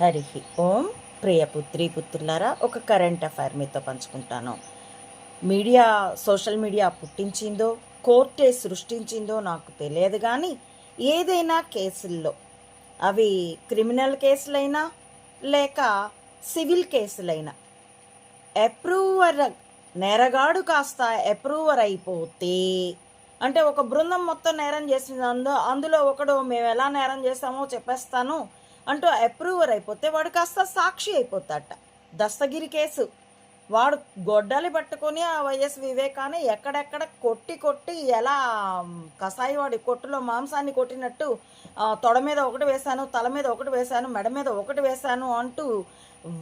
హరి ఓం. ప్రియ పుత్రి పుత్రులారా, ఒక కరెంట్ అఫైర్ మీతో పంచుకుంటాను. సోషల్ మీడియా పుట్టించిందో, కోర్టే సృష్టించిందో నాకు తెలియదు, కానీ ఏదైనా కేసుల్లో, అవి క్రిమినల్ కేసులైనా లేక సివిల్ కేసులైనా, అప్రూవర్ నేరగాడు కాస్త అప్రూవర్ అయిపోతే, అంటే ఒక బృందం మొత్తం నేరం చేసింది, అందులో ఒకడు మేము ఎలా నేరం చేస్తామో చెప్పేస్తాను అంటూ అప్రూవర్ అయిపోతే వాడు కాస్త సాక్షి అయిపోతాట. దస్తగిరి కేసు, వాడు గొడ్డలి పట్టుకొని ఆ వైఎస్ వివేకాన్ని ఎక్కడెక్కడ కొట్టి ఎలా కసాయి వాడి కొట్టులో మాంసాన్ని కొట్టినట్టు తొడ మీద ఒకటి వేశాను, తల మీద ఒకటి వేశాను, మెడ మీద ఒకటి వేశాను అంటూ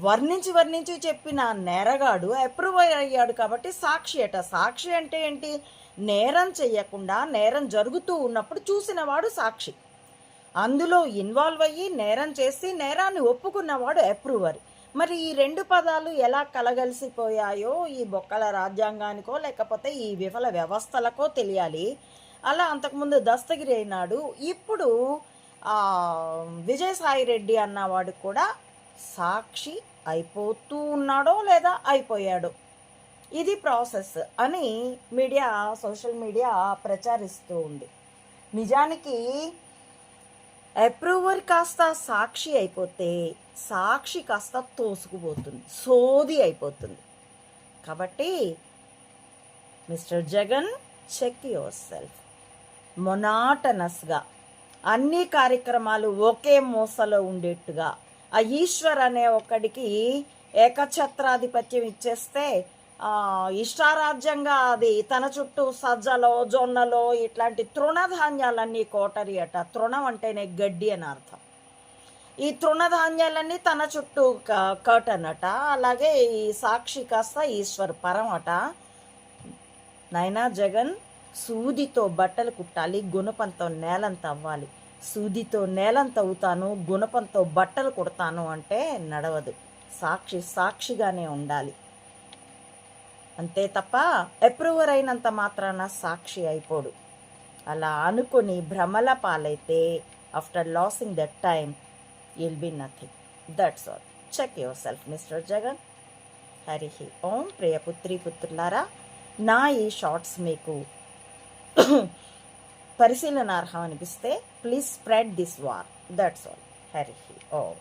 వర్ణించి చెప్పిన నేరగాడు అప్రూవర్ అయ్యాడు కాబట్టి సాక్షి అట. సాక్షి అంటే ఏంటి? నేరం చెయ్యకుండా నేరం జరుగుతూ ఉన్నప్పుడు చూసినవాడు సాక్షి. అందులో ఇన్వాల్వ్ అయ్యి నేరం చేసి నేరాన్ని ఒప్పుకున్నవాడు అప్రూవర్. మరి ఈ రెండు పదాలు ఎలా కలగలిసిపోయాయో ఈ బొక్కల రాజ్యాంగానికో లేకపోతే ఈ విఫల వ్యవస్థలకో తెలియాలి. అలా అంతకుముందు దస్తగిరి అయినాడు, ఇప్పుడు విజయసాయి రెడ్డి అన్నవాడు కూడా సాక్షి అయిపోతూ ఉన్నాడో లేదా అయిపోయాడో, ఇది ప్రాసెస్ అని సోషల్ మీడియా ప్రచారిస్తూ ఉంది. నిజానికి అప్రూవర్ కాస్త సాక్షి అయిపోతే సాక్షి కాస్త తోసుకుపోతుంది, సోది అయిపోతుంది. కాబట్టి mister Jagan, check yourself. మొనాటనస్గా అన్ని కార్యక్రమాలు ఒకే మోసలో ఉండేట్టుగా ఆ ఈశ్వర్ అనే ఒక్కడికి ఏకఛత్రాధిపత్యం ఇచ్చేస్తే ఇష్టారాజ్యంగా అది తన చుట్టూ సజ్జలో, జొన్నలో ఇట్లాంటి తృణధాన్యాలన్నీ కోటరి అట. తృణం అంటేనే గడ్డి అని అర్థం. ఈ తృణధాన్యాలన్నీ తన చుట్టూ కటనట. అలాగే ఈ సాక్షి కాస్త ఈశ్వర్ పరం అట. నైనా జగన్, సూదితో బట్టలు కుట్టాలి, గుణపంతో నేలంత అవ్వాలి. సూదితో నేలంత అవుతాను, గుణపంతో బట్టలు కుడతాను అంటే నడవదు. సాక్షిగానే ఉండాలి అంతే తప్ప అప్రూవర్ అయినంత మాత్రాన సాక్షి అయిపోడు. అలా అనుకుని భ్రమల పాలైతే after losing that time you'll be nothing. That's all. Check yourself mister Jagan. Hari Om. ప్రియ పుత్రి పుత్రులారా, నా ఈ షార్ట్స్ మీకు పరిశీలనార్హం అనిపిస్తే please spread this word. That's all. Hari Om.